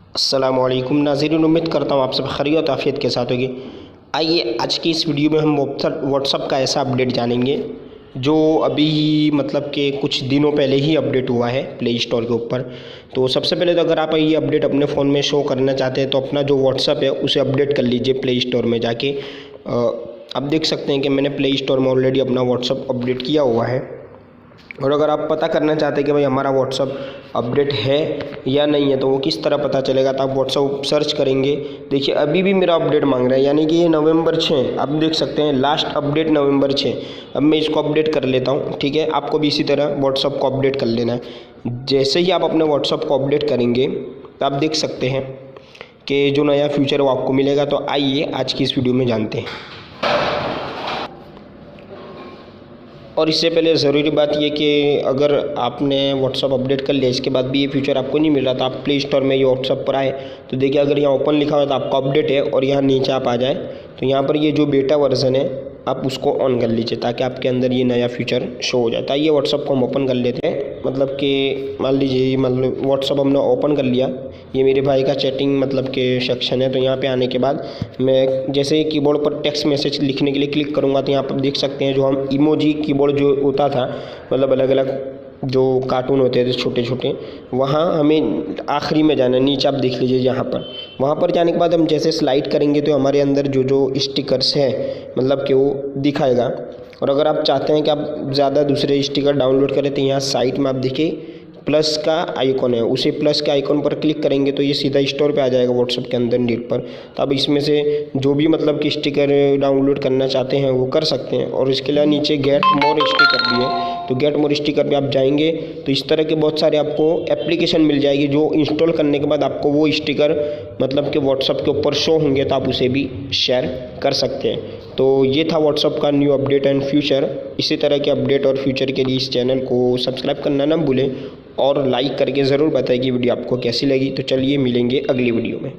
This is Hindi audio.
अस्सलामुअलैकुम नाज़रीन, उम्मीद करता हूँ आप सब खैरियत आफियत के साथ होगी। आइए आज की इस वीडियो में हम व्हाट्सअप का ऐसा अपडेट जानेंगे जो अभी मतलब कि कुछ दिनों पहले ही अपडेट हुआ है प्ले स्टोर के ऊपर। तो सबसे पहले तो अगर आप ये अपडेट अपने फ़ोन में शो करना चाहते हैं तो अपना जो व्हाट्सअप है उसे अपडेट कर लीजिए प्ले स्टोर में जाके। आप देख सकते हैं कि मैंने प्ले स्टोर में ऑलरेडी अपना व्हाट्सअप अपडेट किया हुआ है। और अगर आप पता करना चाहते हैं कि भाई हमारा व्हाट्सअप अपडेट है या नहीं है तो वो किस तरह पता चलेगा, तो आप व्हाट्सअप सर्च करेंगे। देखिए अभी भी मेरा अपडेट मांग रहा है, यानी कि ये नवंबर 6, आप देख सकते हैं लास्ट अपडेट नवंबर 6। अब मैं इसको अपडेट कर लेता हूँ, ठीक है। आपको भी इसी तरह व्हाट्सअप को अपडेट कर लेना है। जैसे ही आप अपने व्हाट्सअप को अपडेट करेंगे तो आप देख सकते हैं कि जो नया फीचर वो आपको मिलेगा। तो आइए आज की इस वीडियो में जानते हैं। और इससे पहले ज़रूरी बात ये कि अगर आपने व्हाट्सअप अपडेट कर लिया इसके बाद भी ये फीचर आपको नहीं मिल रहा तो आप प्ले स्टोर में ये व्हाट्सअप पर आए तो देखिए अगर यहाँ ओपन लिखा हुआ तो आपका अपडेट है, और यहाँ नीचे आप आ जाए तो यहाँ पर ये जो बेटा वर्जन है आप उसको ऑन कर लीजिए ताकि आपके अंदर ये नया फीचर शो हो जाता है। ये व्हाट्सअप को हम ओपन कर लेते हैं। मतलब कि मान लीजिए मतलब व्हाट्सअप हमने ओपन कर लिया, ये मेरे भाई का चैटिंग मतलब के सेक्शन है। तो यहाँ पे आने के बाद मैं जैसे ही कीबोर्ड पर टेक्स्ट मैसेज लिखने के लिए क्लिक करूँगा तो यहाँ पर देख सकते हैं जो हम इमोजी कीबोर्ड जो होता था, मतलब अलग अलग जो कार्टून होते थे छोटे छोटे, वहाँ हमें आखिरी में जाना है। नीचे आप देख लीजिए यहाँ पर, वहाँ पर जाने के बाद हम जैसे स्लाइड करेंगे तो हमारे अंदर जो जो स्टिकर्स है मतलब कि वो दिखाएगा। और अगर आप चाहते हैं कि आप ज़्यादा दूसरे स्टिकर डाउनलोड करें तो यहाँ साइट में आप देखिए प्लस का आइकॉन है, उसी प्लस के आइकॉन पर क्लिक करेंगे तो ये सीधा स्टोर पे आ जाएगा व्हाट्सएप के अंदर नीट पर। तो आप इसमें से जो भी मतलब कि स्टिकर डाउनलोड करना चाहते हैं वो कर सकते हैं। और इसके लिए नीचे गेट मोर स्टिकर भी है, तो गेट मोर स्टिकर पे आप जाएंगे तो इस तरह के बहुत सारे आपको एप्लीकेशन मिल जाएगी जो इंस्टॉल करने के बाद आपको वो स्टिकर मतलब कि व्हाट्सएप के ऊपर शो होंगे तो आप उसे भी शेयर कर सकते हैं। तो ये था व्हाट्सएप का न्यू अपडेट एंड फ्यूचर। इसी तरह के अपडेट और फ्यूचर के लिए इस चैनल को सब्सक्राइब करना ना भूलें और लाइक करके ज़रूर बताइए कि वीडियो आपको कैसी लगी। तो चलिए मिलेंगे अगली वीडियो में।